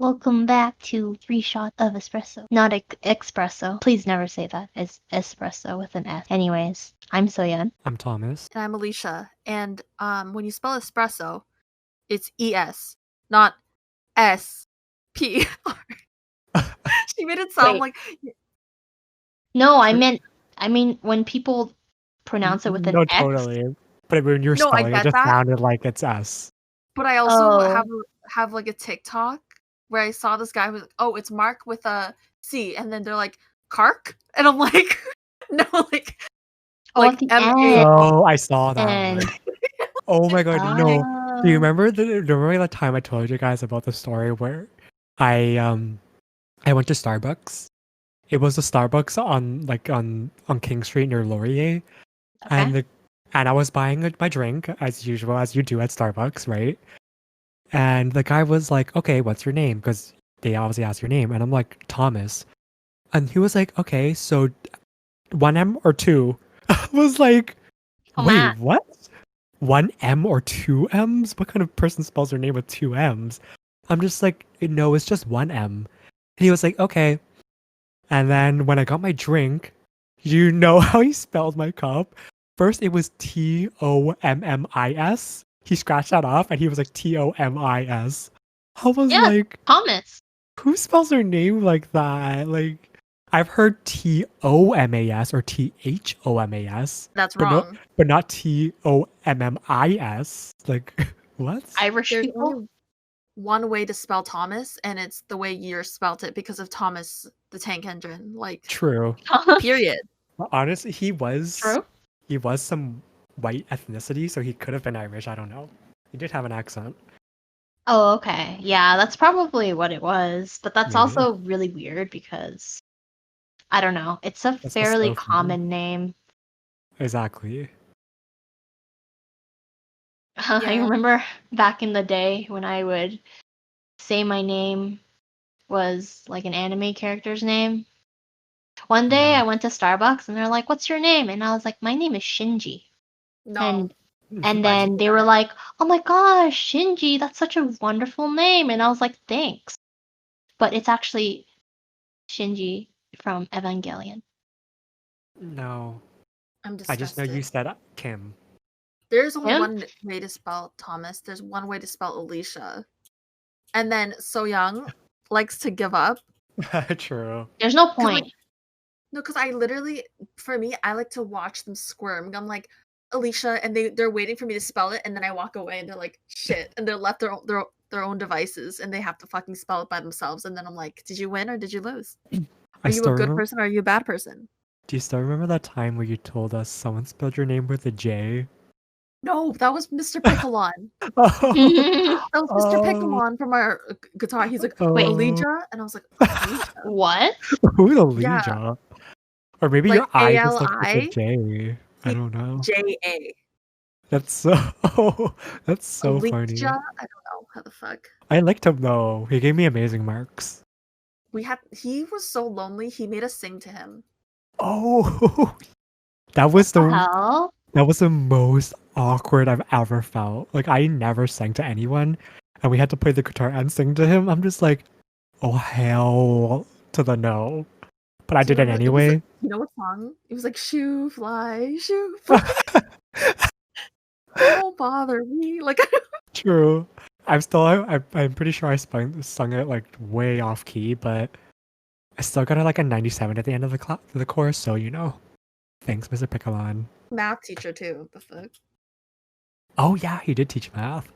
Welcome back to 3 Shot of Espresso. Not espresso. Please never say that. It's espresso with an S. Anyways, I'm Soyeon. I'm Thomas. And I'm Alicia. And when you spell espresso, it's ES, not S-P. She made it sound Wait. like... No, I mean when people pronounce it with an No, X. totally. But when you're No, I spelling it, get just that. sounded like it's S. But I also Oh. have like a TikTok where I saw this guy who was like, oh, it's Mark with a C. And then they're like, Kark? And I'm like, no, like at the M-A. end. Oh, I saw that And one. Oh my god, no. Oh. Do you remember the time I told you guys about the story where I went to Starbucks? It was a Starbucks on King Street near Laurier. Okay. And I was buying my drink as usual, as you do at Starbucks, right? And the guy was like, "Okay, what's your name?" Because they obviously asked your name, and I'm like, "Thomas." And he was like, "Okay, so 1M or 2?" I was like, Oh, "Wait, Matt. what? 1M or 2Ms? What kind of person spells their name with 2Ms?" I'm just like, "No, it's just 1M." And he was like, "Okay." And then when I got my drink, you know how he spelled my cup? First, it was Tommis. He scratched that off, and he was like Tomis. I was Yeah, like, Thomas. who spells their name like that? Like, I've heard Tomas or Thomas, That's but wrong. not Tommis. Like, what? Irish There's people. only one way to spell Thomas, and it's the way you're spelt it because of Thomas the Tank Engine. Like, True. period. Honestly, he was True. some white ethnicity, so he could have been Irish. I don't know. He did have an accent. Oh, okay. Yeah, that's probably what it was. But that's Maybe. also really weird because I don't know. It's a That's fairly so funny. common name. Exactly. I Yeah. remember back in the day when I would say my name was like an anime character's name. One day I went to Starbucks and they're like, "What's your name?" And I was like, "My name is Shinji." No. And then they were like, "Oh my gosh, Shinji, that's such a wonderful name." And I was like, "Thanks." But it's actually Shinji from Evangelion. No. I'm I disgusted. just know you said Kim. There's only Him? one way to spell Thomas. There's one way to spell Alicia. And then So Young likes to give up. True. There's no point. No, because I literally, for me, I like to watch them squirm. I'm like, Alicia, and they're waiting for me to spell it, and then I walk away, and they're like, shit, and they're left their own devices, and they have to fucking spell it by themselves. And then I'm like, did you win or did you lose? Are you a good person or are you a bad person? Do you still remember that time where you told us someone spelled your name with a J? No, that was Mr. Piccolon. Oh. That was Mr. Piccolon from our guitar. He's like, Oh. Elijah? And I was like, Elijah? What? Who's Elijah? Or maybe Like your I just looked like a A-L-I? J. I don't know. J-A. That's so funny. Elijah? I don't know. How the fuck? I liked him though. He gave me amazing marks. He was so lonely, he made us sing to him. Oh, that was the Hell? that was the most awkward I've ever felt. Like I never sang to anyone, and we had to play the guitar and sing to him. I'm just like, oh hell to the no. But I did it anyway. You know what song? It was like shoo fly, shoo fly. Don't bother me. Like True. I'm pretty sure I sung it like way off key, but I still got like a 97 at the end of the chorus. So you know, thanks, Mr. Piccolo. Math teacher too. The fuck. Oh yeah, he did teach math.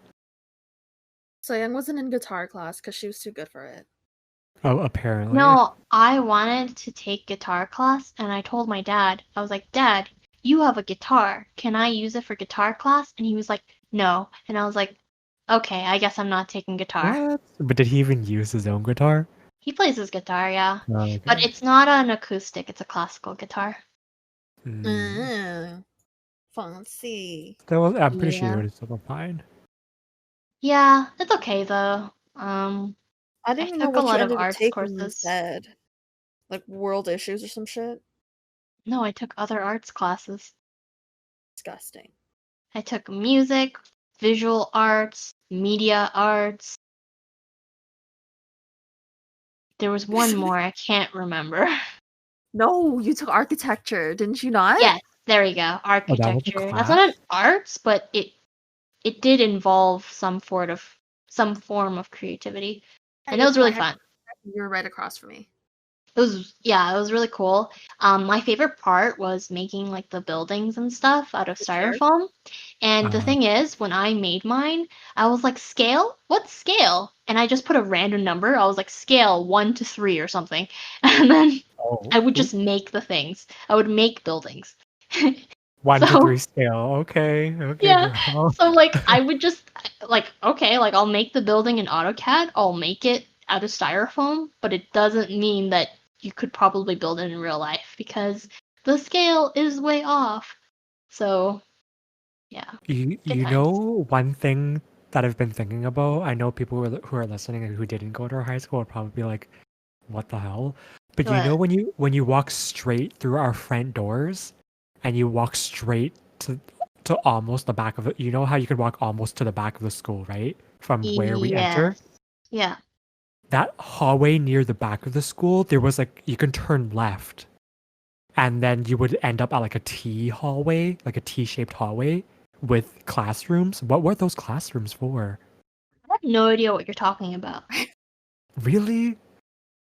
So Young wasn't in guitar class because she was too good for it. Oh, apparently. No, I wanted to take guitar class and I told my dad, I was like, "Dad, you have a guitar. Can I use it for guitar class?" And he was like, "No." And I was like, "Okay, I guess I'm not taking guitar." What? But did he even use his own guitar? He plays his guitar, yeah. Oh, okay. But it's not an acoustic, it's a classical guitar. Fancy. I'm pretty sure it was still fine. Yeah, it's okay though. I didn't even know what you ended up taking instead. Like world issues or some shit? No, I took other arts classes. Disgusting. I took music, visual arts, media arts. there was one more. I can't remember. No, you took architecture, didn't you not? Yes, there we go. Oh, that was a Architecture. That's class? not an arts, but it did involve some form of creativity, and it was really fun. You were right across from me. It was really cool. My favorite part was making like the buildings and stuff out of styrofoam. And the thing is, when I made mine, I was like, scale? What scale? And I just put a random number. I was like, scale 1 to 3 or something. And then I would just make the things. I would make buildings. 1 to So- 3 scale. Okay. Yeah. Girl. So like I would just like, okay, like I'll make the building in AutoCAD. I'll make it out of styrofoam, but it doesn't mean that you could probably build it in real life because the scale is way off. So yeah. You times. know one thing that I've been thinking about. I know people who are listening and who didn't go to our high school would probably be like, "What the hell?" But you know What? when you walk straight through our front doors, and you walk straight to almost the back of it. You know how you could walk almost to the back of the school, right? From where we enter. Yes. Yeah. That hallway near the back of the school, there was like you can turn left, and then you would end up at like a T hallway, like a T-shaped hallway with classrooms. What were those classrooms for? I have no idea what you're talking about. Really? I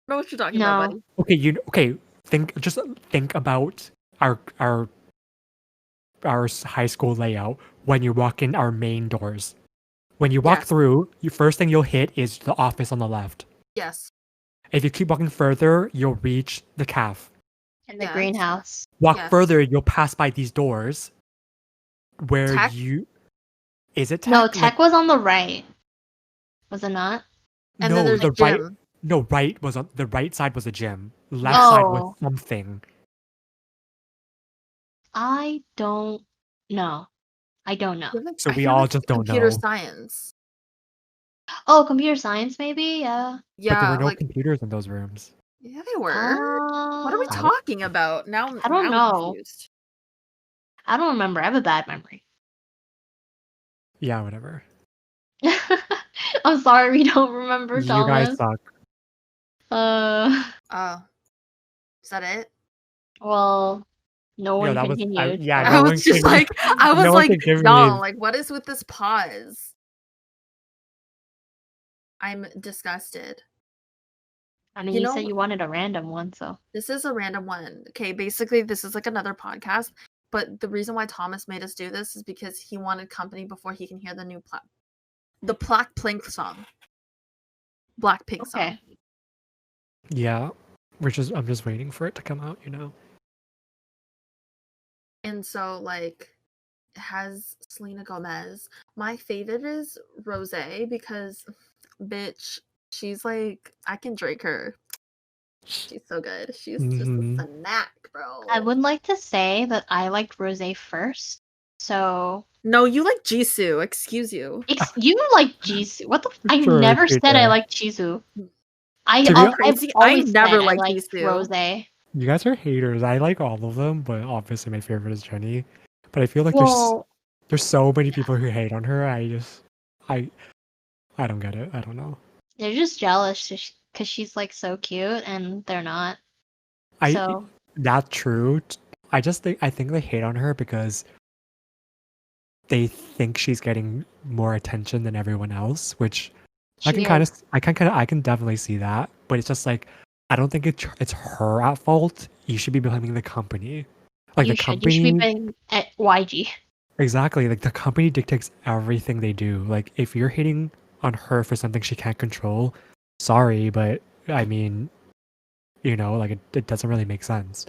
know what you're talking No. about, buddy. Okay. Think about our high school layout when you walk in our main doors. When you walk Yes. through, you first thing you'll hit is the office on the left. Yes. If you keep walking further, you'll reach the caf. In the Yes. greenhouse. Walk Yes. further, you'll pass by these doors where Tech? is it tech? No, tech was on the right. Was it not? And no, then there's the a gym. right was on the right side was a gym. Left side was Oh. something. I don't know. I don't know. So I we feel all like just don't computer know. science. Oh, computer science maybe? Yeah. But there Yeah, were no like computers in those rooms. yeah, they were. What are we I talking about? Now I don't I'm know. confused. don't remember. I have a bad memory. Yeah, whatever. I'm sorry we don't remember, You guys Thomas. suck. Oh. Is that it? Well, no one that was continued. yeah. so- No I one was just can- like I was no one like, can give y'all, me- like what is with this pause? I'm disgusted. I mean, You you know- said you wanted a random one, so This is a random one. Okay, basically this is like another podcast, but the reason why Thomas made us do this is because he wanted company before he can hear the new the Blackpink song. Blackpink song. okay. Yeah, I'm just waiting for it to come out. You know. And so like it has Selena Gomez. My favorite is Rose because bitch, she's like I can drink her. She's so good. She's just Mhm. a snack, bro. I would like to say that I liked Rosé first. So No, you like Jisoo, excuse you. you like Jisoo. What the I Sure, never you said I did. liked Jisoo. To be I've crazy, always I never said liked I liked Jisoo. Rosé. You guys are haters. I like all of them, but obviously my favorite is Jenny. But I feel like Well, there's so many people who hate on her. I don't get it. I don't know. they're just jealous because she's like so cute and they're not. I So that's true. I think they hate on her because they think she's getting more attention than everyone else, which I she can is. I can definitely see that. But it's just like I don't think it's her at fault. You should be blaming the company. Like You the should be company playing at YG. exactly. Like the company dictates everything they do. Like if you're hating on her for something she can't control, sorry, but I mean, you know, like it doesn't really make sense.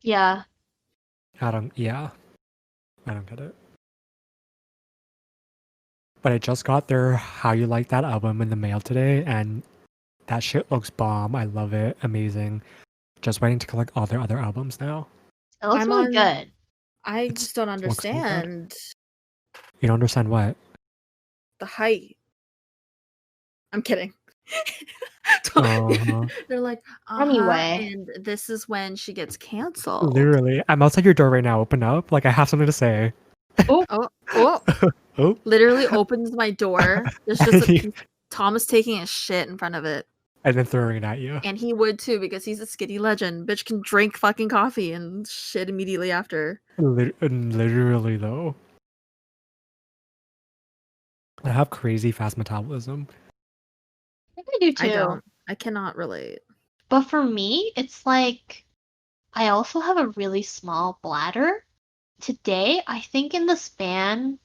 Yeah. I don't get it. But I just got their How You Like That album in the mail today, and that shit looks bomb. I love it. Amazing. Just waiting to collect all their other albums now. It looks I'm really on- good. I It's- just don't looks so good. understand You don't understand what? the height. I'm kidding. Uh-huh. They're like, Anyway. and this is when she gets canceled. Literally. I'm outside your door right now. Open up. Like I have something to say. Oh, Oh. literally opens my door. There's just Thomas taking a shit in front of it. and then throwing it at you. And he would too because he's a skinny legend. Bitch can drink fucking coffee and shit immediately after. Literally though. I have crazy fast metabolism. I think I do I too. don't. I cannot relate. But for me, it's like I also have a really small bladder. Today, I think in the span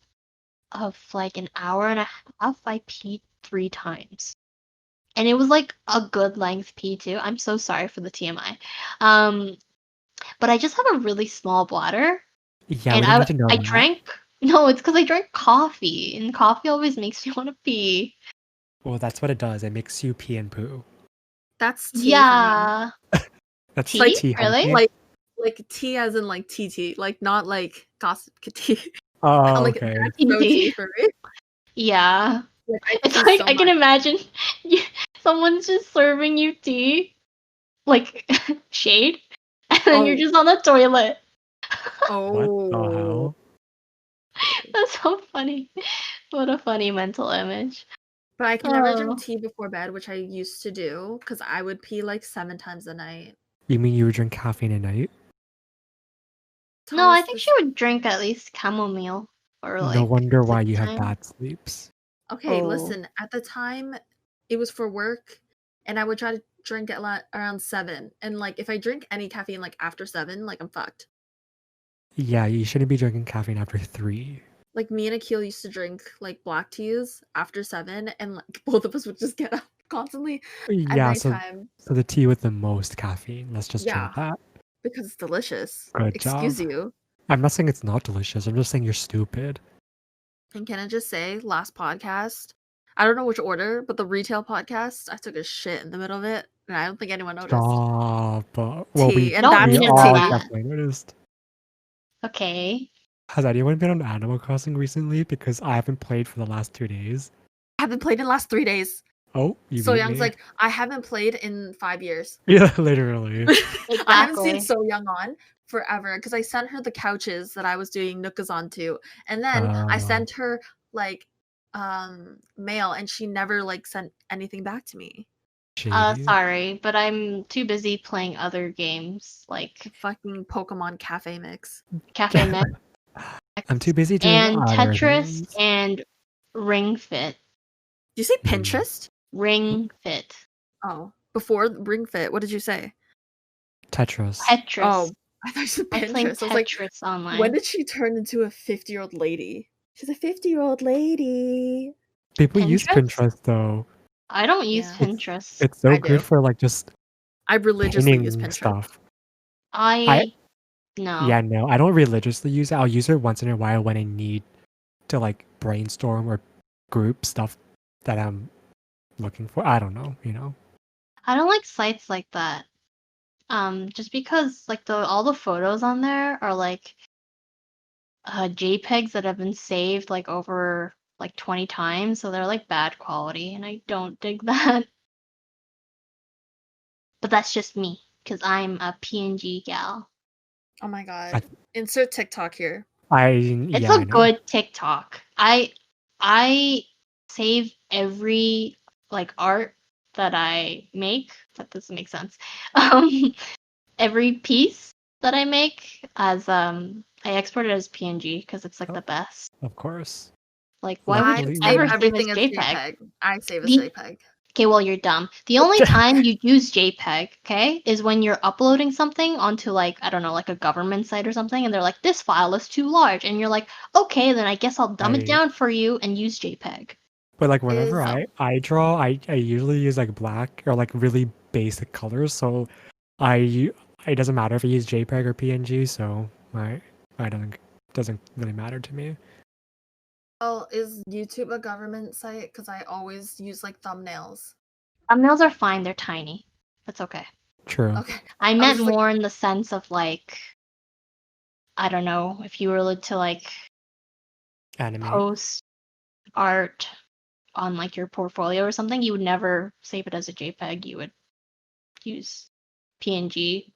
of like an hour and a half, I peed 3 times. And it was like a good length pee too. I'm so sorry for the TMI. But I just have a really small bladder. Yeah, And we didn't need to know I that. drank no, it's because I drank coffee, and coffee always makes me want to pee. Well, that's what it does. It makes you pee and poo. That's tea for me. Yeah. That's Tea? tea, Really? honey. Like tea as in like TT, like not like gossip tea. Oh, I'm like, okay. that's so tea for me. Yeah. Like, I It's pee like so I can much. imagine someone's just serving you tea, like shade, and then you're Oh. just on the toilet. What the hell? That's so funny. What a funny mental image. But I can never Oh. drink tea before bed, which I used to do because I would pee like 7 times a night. You mean you would drink caffeine at night? No, I Thomas, think this- she would drink at least chamomile or like No wonder why you have time. bad sleeps. Okay, Oh. listen. At the time, it was for work, and I would try to drink at around 7. And like, if I drink any caffeine like after 7, like I'm fucked. Yeah, you shouldn't be drinking caffeine after 3. Like me and Akil used to drink like black teas after 7, and like both of us would just get up constantly at Yeah, so nighttime the tea with the most caffeine. Let's just drink that. because it's delicious. Good Excuse job. you. I'm not saying it's not delicious. I'm just saying you're stupid. And can I just say, last podcast, I don't know which order, but the retail podcast, I took a shit in the middle of it, and I don't think anyone noticed. Stop. Well, Tea, and Don't that's we mean the all tea. definitely noticed. Okay. Has anyone been on Animal Crossing recently? Because I haven't played for the last 2 days. I haven't played in the last 3 days. Oh, you So beat Young's me. like, I haven't played in 5 years. Yeah, literally. I haven't seen Exactly. So Young on forever because I sent her the couches that I was doing Nookazon to, and then I Oh. sent her like mail, and she never like sent anything back to me. Shady. Sorry, but I'm too busy playing other games like Fucking Pokemon Cafe Mix. Cafe Mix I'm too busy doing and other Tetris things. and Ring Fit. Did you say Hmm. Pinterest? Ring Fit. Oh, before Ring Fit, what did you say? Tetris. Tetris. Oh, I thought you said I'm playing Pinterest. I was like, Tetris online. when did she turn into a 50-year-old lady? She's a 50-year-old lady. People use Pinterest? Pinterest though. I don't use Yeah. Pinterest. It's so I good do. for like just I religiously use pinning Pinterest. stuff. No. Yeah, no, I don't religiously use it. I'll use it once in a while when I need to like brainstorm or group stuff that I'm looking for. I don't know, you know. I don't like sites like that. Just because like all the photos on there are like JPEGs that have been saved like over like 20 times, so they're like bad quality, and I don't dig that. But that's just me, because I'm a PNG gal. Oh my god. Insert TikTok here. It's Yeah, I a know. good TikTok. I save every like art that I make. That doesn't make sense. Every piece that I make as I export it as PNG because it's like the best. Of course. Like why would Luckily, you I ever save save everything as as JPEG? JPEG. I save as The- JPEG. Okay, well you're dumb. The only time you use JPEG, okay, is when you're uploading something onto like I don't know, like a government site or something, and they're like, this file is too large, and you're like, okay, then I guess I'll dumb it down for you and use JPEG. But like whenever Is- I draw, I usually use like black or like really basic colors. So it doesn't matter if I use JPEG or PNG. So I don't doesn't really matter to me. Well, is YouTube a government site? Because I always use like thumbnails. Thumbnails are fine, they're tiny. That's okay. True. Okay. I was meant just like- more in the sense of like, I don't know, if you were to like Anime. post art on like your portfolio or something, you would never save it as a JPEG. You would use PNG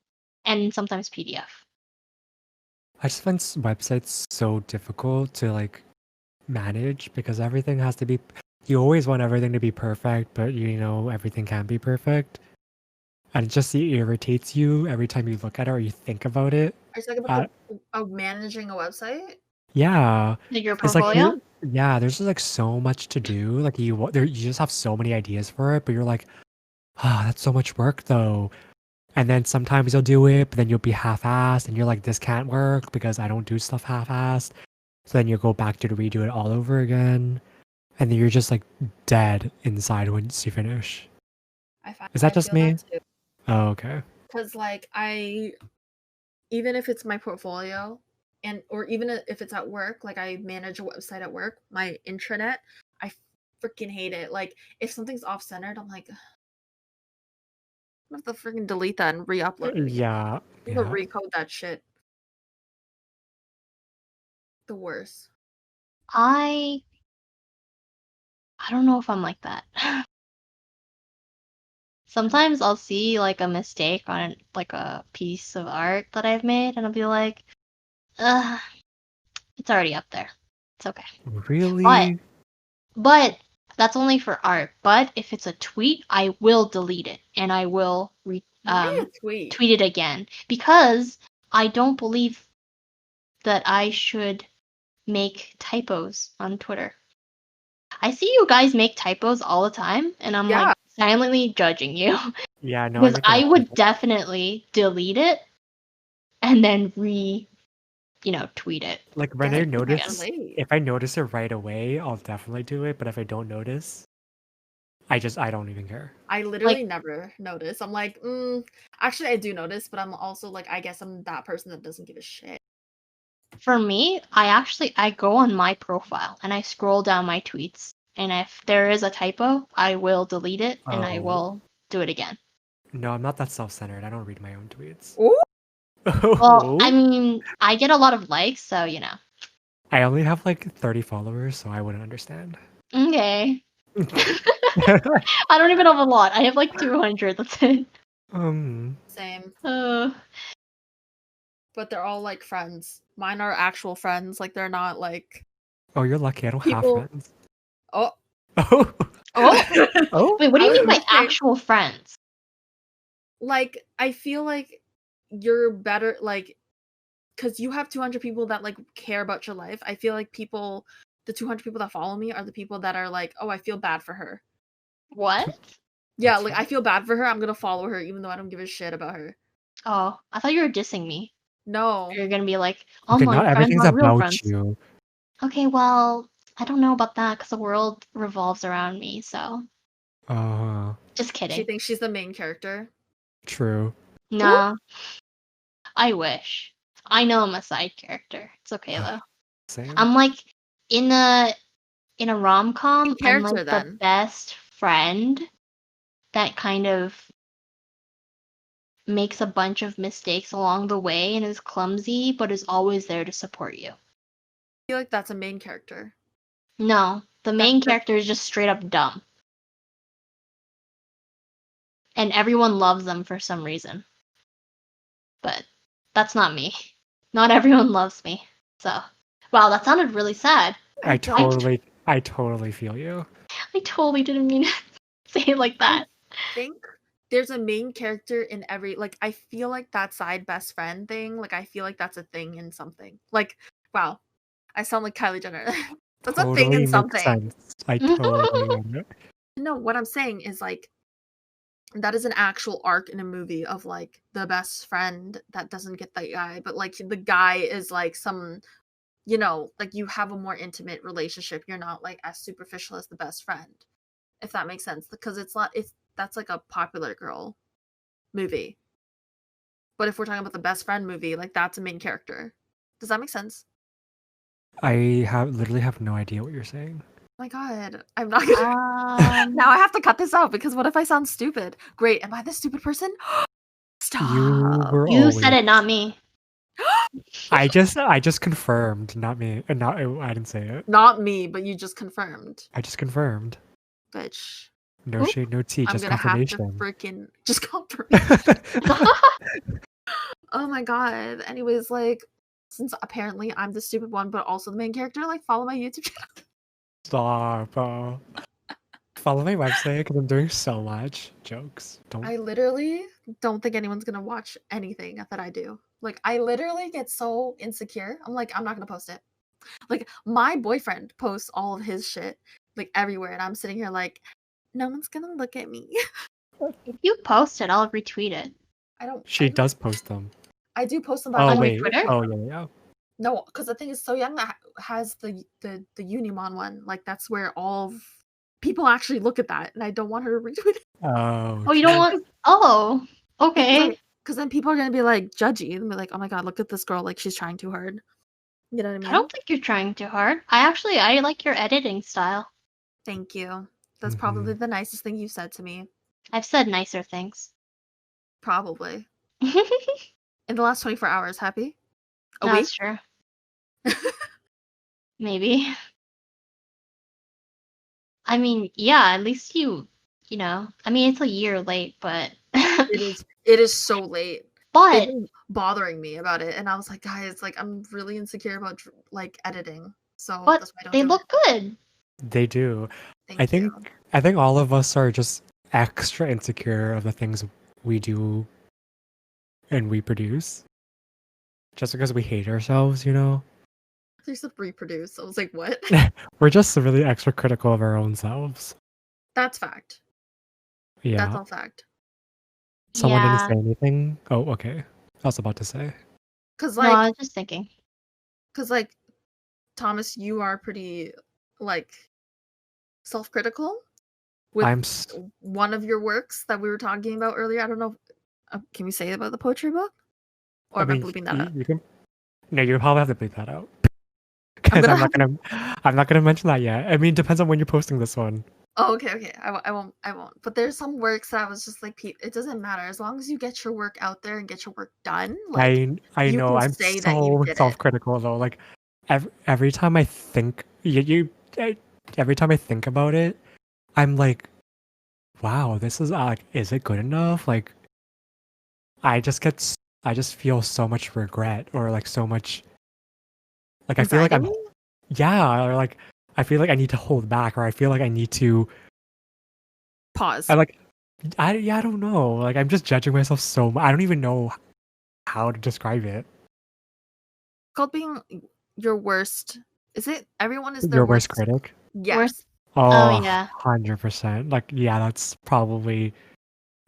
and sometimes PDF. I just find websites so difficult to like manage because everything has to be you always want everything to be perfect, but you know everything can't be perfect. And it just irritates you every time you look at it or you think about it. Are you talking about managing a website? Yeah. Like your It's like portfolio? there's just like so much to do. Like you just have so many ideas for it, but you're like, that's so much work though. And then sometimes you'll do it, but then you'll be half-assed and you're like, this can't work because I don't do stuff half-assed. So then you go back to redo it all over again. And then you're just like dead inside once you finish. Is that just feel me? that too. Oh, okay. Because like even if it's my portfolio or even if it's at work, like I manage a website at work, my intranet, I freaking hate it. Like if something's off-centered, I'm like, I have to freaking delete that and re-upload it again. Yeah. I'm gonna recode that shit. The worst. I don't know if I'm like that. Sometimes I'll see like a mistake on like a piece of art that I've made, and I'll be like, ugh, it's already up there. It's okay. Really? But that's only for art. But if it's a tweet, I will delete it and I will Why a tweet? tweet it again because I don't believe that I should make typos on Twitter. I see you guys make typos all the time, and I'm like silently judging you. Yeah, no, because I would definitely delete it and then tweet it. Like when I notice, late. if I notice it right away, I'll definitely do it. But if I don't notice, I don't even care. I literally never notice. I'm like, actually I do notice, but I'm also like, I guess I'm that person that doesn't give a shit. For me, I go on my profile and I scroll down my tweets. And if there is a typo, I will delete it and I will do it again. No, I'm not that self-centered. I don't read my own tweets. Ooh. Well, I mean, I get a lot of likes, so you know. I only have like 30 followers, so I wouldn't understand. Okay. I don't even have a lot. I have like 200. That's it. Same. But they're all like friends. Mine are actual friends. Like they're not like. Oh, you're lucky. I don't have friends. Oh. Oh. Oh. Wait, what do you mean by actual friends? Like I feel like you're better, like, because you have 200 people that like care about your life. I feel like the 200 people that follow me are the people that are like, oh, I feel bad for her. What? Yeah, like I feel bad for her. I'm gonna follow her even though I don't give a shit about her. Oh, I thought you were dissing me. No. You're gonna be like, oh okay, my not everything's about you. Okay, well, I don't know about that because the world revolves around me, so. Just kidding. She thinks she's the main character. True. No. Ooh. I wish. I know I'm a side character. It's okay though. Same. I'm like in a rom-com, I'm like the best friend that kind of makes a bunch of mistakes along the way and is clumsy, but is always there to support you. I feel like that's a main character. No, the main character is just straight up dumb. And everyone loves them for some reason. But that's not me. Not everyone loves me. So, wow, that sounded really sad. I totally feel you. I totally didn't mean to say it like that. I think there's a main character in every, like, I feel like that side best friend thing, like, I feel like that's a thing in something. Like, wow, I sound like Kylie Jenner. That's a thing in something. Sense. I totally get it. No, what I'm saying is, like, that is an actual arc in a movie of, like, the best friend that doesn't get that guy, but, like, the guy is, like, some, you know, like, you have a more intimate relationship. You're not, like, as superficial as the best friend, if that makes sense. Because that's, like, a popular girl movie. But if we're talking about the best friend movie, like, that's a main character. Does that make sense? I literally have no idea what you're saying. Oh my god, I'm not gonna. Now I have to cut this out because what if I sound stupid? Great, am I the stupid person? Stop. You said it, not me. I just confirmed, not me. Not I didn't say it. Not me, but you just confirmed. I just confirmed. Bitch. No shade, no tea, just confirmation. I'm gonna have to freaking just confirmation. Oh my god. Anyways, like, since apparently I'm the stupid one, but also the main character, like, follow my YouTube channel. Stop. follow my website because I'm doing so much jokes. Don't. I literally don't think anyone's gonna watch anything that I do. Like, I literally get so insecure. I'm like, I'm not gonna post it. Like, my boyfriend posts all of his shit like everywhere, and I'm sitting here like, no one's gonna look at me. If you post it, I'll retweet it. She does post them. I do post them, but Oh On your wait. Twitter? Oh yeah. no, because the thing is, So Young that has the Unimon one. Like, that's where all of people actually look at that, and I don't want her to retweet it. Oh. Oh, you don't want? Oh, okay. Because then people are gonna be like judgy and be like, oh my god, look at this girl, like she's trying too hard. You know what I mean? I don't think you're trying too hard. I like your editing style. Thank you. That's probably the nicest thing you said to me. I've said nicer things. Probably. In the last 24 hours, happy? A week? That's true. Maybe. I mean, yeah, at least you know. I mean, it's a year late, but It is so late. but They've been bothering me about it, and I was like, guys, like I'm really insecure about like editing, so but that's why I don't they do look it. good. They do. Thank you. I think all of us are just extra insecure of the things we do and we produce. Just because we hate ourselves, you know? There's a reproduce. I was like, what? We're just really extra critical of our own selves. That's fact. Yeah. That's all fact. Someone Yeah. didn't say anything. Oh, okay. I was about to say. Cause No, I like, was just thinking. Thomas, you are pretty like self-critical with I'm one of your works that we were talking about earlier. I don't know. Can we say about the poetry book? Or am I bleeping that out? you can. No, you probably have to bleep that out. Because I'm not gonna mention that yet. I mean, it depends on when you're posting this one. Oh, okay. I won't. But there's some works that I was just like, it doesn't matter as long as you get your work out there and get your work done. Like, I you know. can I'm say that you so did it. self-critical though. Like every time I think every time I think about it, I'm like, wow, this is like, is it good enough? Like, I just feel so much regret or like so much. Like I feel like I'm, Anxiety? yeah, or like I feel like I need to hold back, or I feel like I need to. Pause. I don't know. Like I'm just judging myself so much. I don't even know how to describe it. Called being your worst. Is it? Everyone is their Your worst critic? Yes. Worst- Oh, yeah. 100%. Like, yeah, that's probably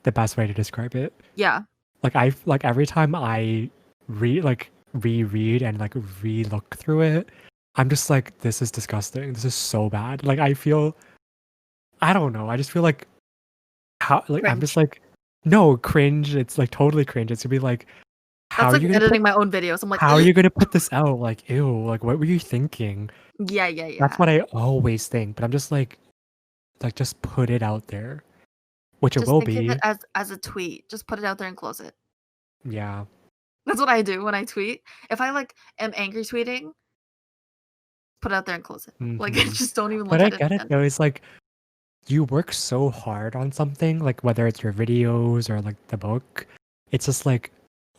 the best way to describe it. Yeah. Like every time I reread and like re-look through it, I'm just like, this is disgusting. This is so bad. Like I don't know. I just feel like I'm just Cringe. like, no, cringe. It's like totally cringe. It's gonna be like, how That's are like you gonna editing my own videos. I'm like, how are you gonna put this out? Like, ew, like what were you thinking? Yeah. That's what I always think, but I'm just like just put it out there. Which it Just will think of be. it as a tweet. Just put it out there and close it. Yeah. That's what I do when I tweet. If I like am angry tweeting, put it out there and close it. Like, Mhm. just don't even But look I at it get it again. though. It's like you work so hard on something, like whether it's your videos or like the book. It's just like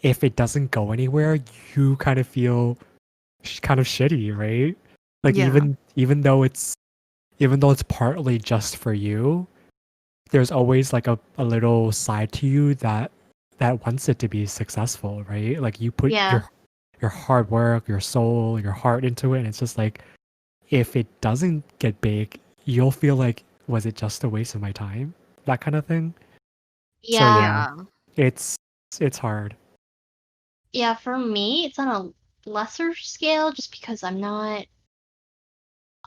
if it doesn't go anywhere, you kind of feel kind of shitty, right? Like Yeah. even though it's partly just for you, there's always like a little side to you that wants it to be successful, right? Like you put Yeah. your hard work, your soul, your heart into it, and it's just like if it doesn't get big, you'll feel like, was it just a waste of my time? That kind of thing. So Yeah. it's hard. Yeah, for me, it's on a lesser scale just because I'm not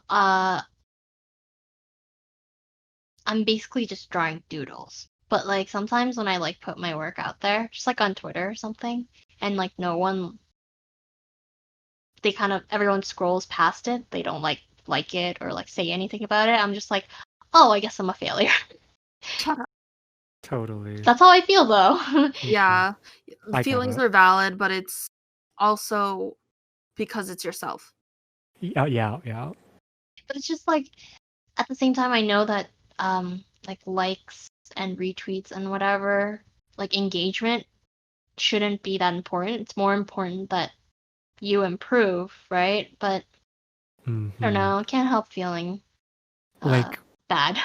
uh I'm basically just drawing doodles. But like sometimes when I like put my work out there, just like on Twitter or something, and like no one everyone scrolls past it, they don't like it or like say anything about it. I'm just like, "Oh, I guess I'm a failure." Shut up. Totally. That's how I feel though. Yeah. I get Feelings it. are valid, but it's also because it's yourself. Yeah. But it's just like at the same time I know that like likes and retweets and whatever, like engagement shouldn't be that important. It's more important that you improve, right? But I don't Mhm. know, I can't help feeling Like bad.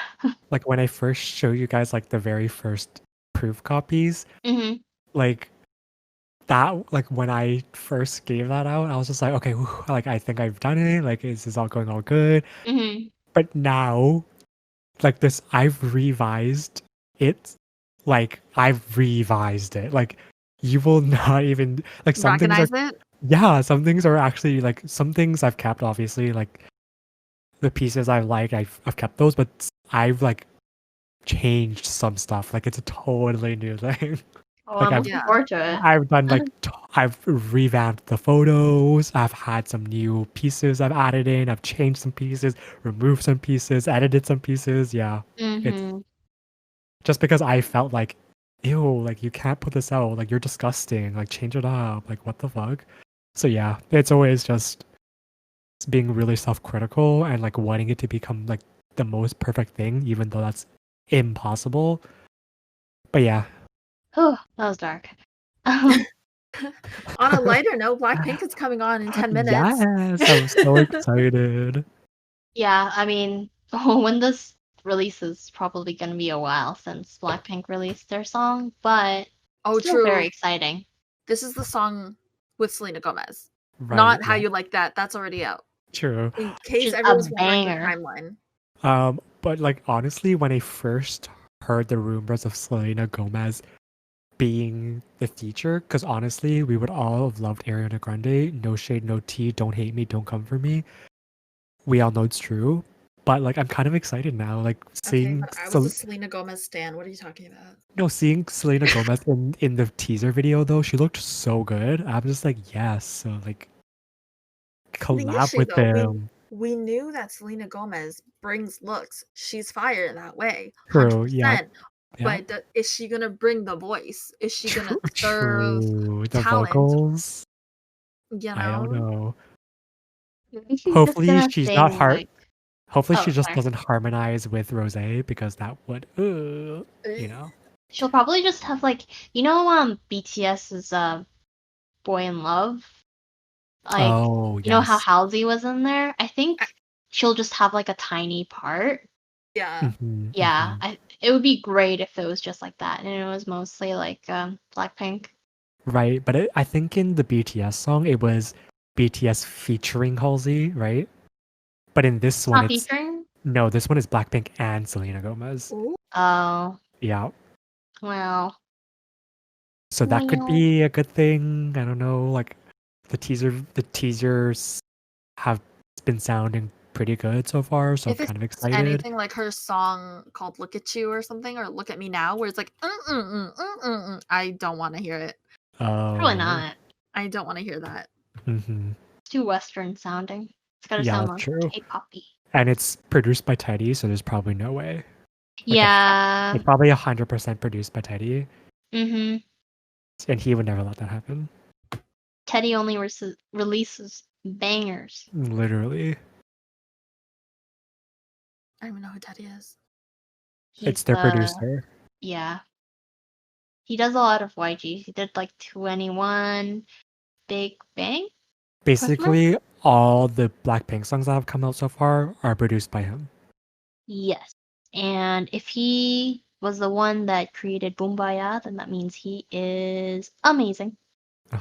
Like when I first show you guys like the very first proof copies, Hmm. like that, like when I first gave that out, I was just like, okay, whew, like I think I've done it. Like, is this all going all good? Hmm. But now, like this, I've revised it. Like I've revised it. Like you will not even like some things are. Recognize it? Yeah, some things are actually like some things I've kept. Obviously, like the pieces I like, I've kept those, but I've like changed some stuff. Like it's a totally new thing. Oh, Like I'm I've looking Yeah. forward to it. I've done like I've revamped the photos. I've had some new pieces I've added in. I've changed some pieces, removed some pieces, edited some pieces. Yeah, it's Hmm. just because I felt like, ew, like you can't put this out. Like you're disgusting. Like change it up. Like what the fuck? So yeah, it's always just being really self-critical and like wanting it to become like the most perfect thing, even though that's impossible. But yeah. Oh, that was dark. On a lighter note, Blackpink is coming on in 10 minutes. Yes, I'm so excited. Yeah, I mean, when this releases, probably gonna be a while since Blackpink released their song, but Oh, still very true. exciting. This is the song with Selena Gomez. Right. Not How Yeah, You Like That. That's already out. true. In Which case is a everyone's wondering the banger. timeline. But like honestly, when I first heard the rumors of Selena Gomez being the feature, because honestly, we would all have loved Ariana Grande. No shade, no tea. Don't hate me. Don't come for me. We all know it's true. But like, I'm kind of excited now. Like Okay, seeing but I was a Selena Gomez stan. What are you talking about? no, seeing Selena Gomez in the teaser video though, she looked so good. I'm just like, yes. So like, The collab issue, with though, them. we knew that Selena Gomez brings looks. She's fire in that way, True. Yeah. 100%. Yeah. But is she gonna bring the voice? Is she gonna True. serve True. The talent? vocals. You I don't know? know. Maybe she's just Hopefully gonna she's not sing hard. like, Hopefully oh, she just sorry. doesn't harmonize with Rose because that would, you know. She'll probably just have like, BTS's Boy in Love. Like, Oh you know how yes. Halsey was in there? I think she'll just have like a tiny part. Yeah. Mhm, Yeah, mhm. it would be great if it was just like that, and it was mostly like Blackpink. Right, but I think in the BTS song it was BTS featuring Halsey, right? But in this It's one, not it's featuring. no. This one is Blackpink and Selena Gomez. Ooh. Oh, Yeah, well, so that could well. be a good thing. I don't know. Like the teasers have been sounding pretty good so far, so I'm If it's kind of excited. anything like her song called "Look at You" or something, or "Look at Me Now," where it's like, I don't want to hear it. Probably Oh, not. I don't want to hear that. hmm It's too Western sounding. It's gotta yeah, sound that's more true. K-poppy. And it's produced by Teddy, so there's probably no way. Yeah. It's probably 100% produced by Teddy, Mhm. and he would never let that happen. Teddy only releases bangers. Literally, I don't even know who Teddy is. He's it's their producer. yeah. He does a lot of YGs. He did like 21 Big Bang? Question mark? Basically, all the Blackpink songs that have come out so far are produced by him. Yes. And if he was the one that created Boombayah, then that means he is amazing.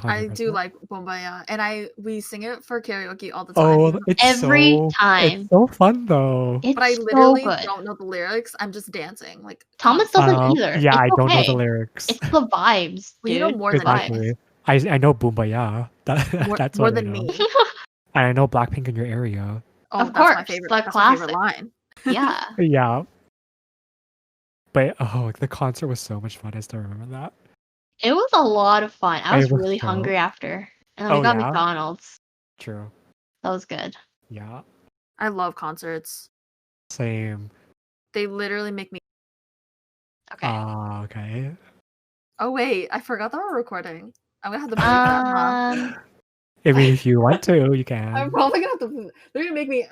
I do 100%. like Bombaya, and we sing it for karaoke all the Oh, time. it's Every it's time. so fun though. It's But I so literally good. don't know the lyrics. I'm just dancing like Thomas constantly. doesn't either. Yeah, It's I don't know the okay. lyrics. It's the vibes, Well, you know dude. more The than me. Exactly. vibes. I know Boombaya. That's More what I than know. me. And I know Blackpink in your area. Oh, Of that's my course, favorite. the That's my favorite classic. line. Yeah. Yeah. But like the concert was so much fun. I still remember that. It was a lot of fun. I It was was really so hungry after. And then we Oh got yeah? McDonald's. True. That was good. Yeah. I love concerts. Same. They literally make me. Okay. Okay. Oh wait, I forgot that we're recording. I'm gonna have to bleep that, huh? I mean, if you want to, you I'm can. probably gonna have to. They're gonna make me.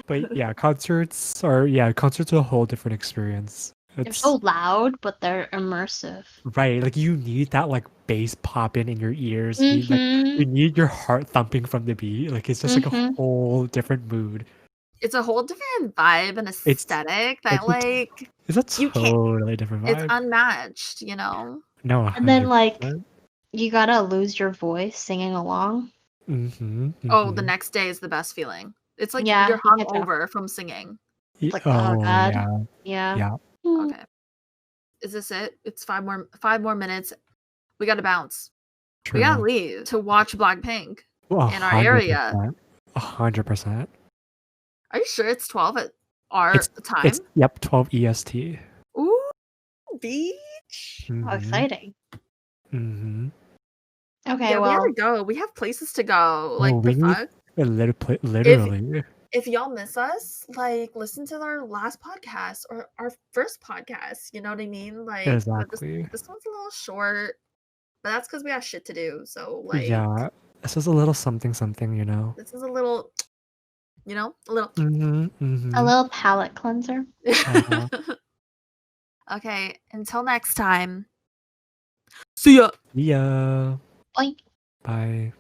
But yeah, concerts are a whole different experience. They're It's so loud, but they're immersive. right. Like you need that like bass popping in your ears. You Mm-hmm. need your heart thumping from the beat. Like it's just like a Mm-hmm. whole different mood. it's a whole different vibe and aesthetic that like It's a you can't. totally different It's vibe. unmatched, you know. No, And then, like, 100%. you gotta lose your voice singing along. Oh, the next day is the best feeling. It's like Yeah, you're you catch up. hungover from singing. It's like, oh Oh god. yeah, Yeah. yeah. Okay. Is this it? It's 5 more minutes. We gotta bounce. We gotta True. leave to watch Blackpink Well, in our area. 100%. Are you sure it's 12 at our time? It's 12 EST. Ooh, beach. Oh, Mhm. exciting. Mhm. Okay, Yeah, we well, gotta go. We have places to go. Oh, Like the we need fuck. a little literally. If y'all miss us, like listen to our last podcast or our first podcast. You know what I mean? Like but Exactly. this one's a little short, but that's because we have shit to do. So like Yeah. This is a little something, you know. this is a little, you know, a little. a little palate cleanser. Uh-huh. Okay, until next time. See ya. Yeah. Boink. Bye.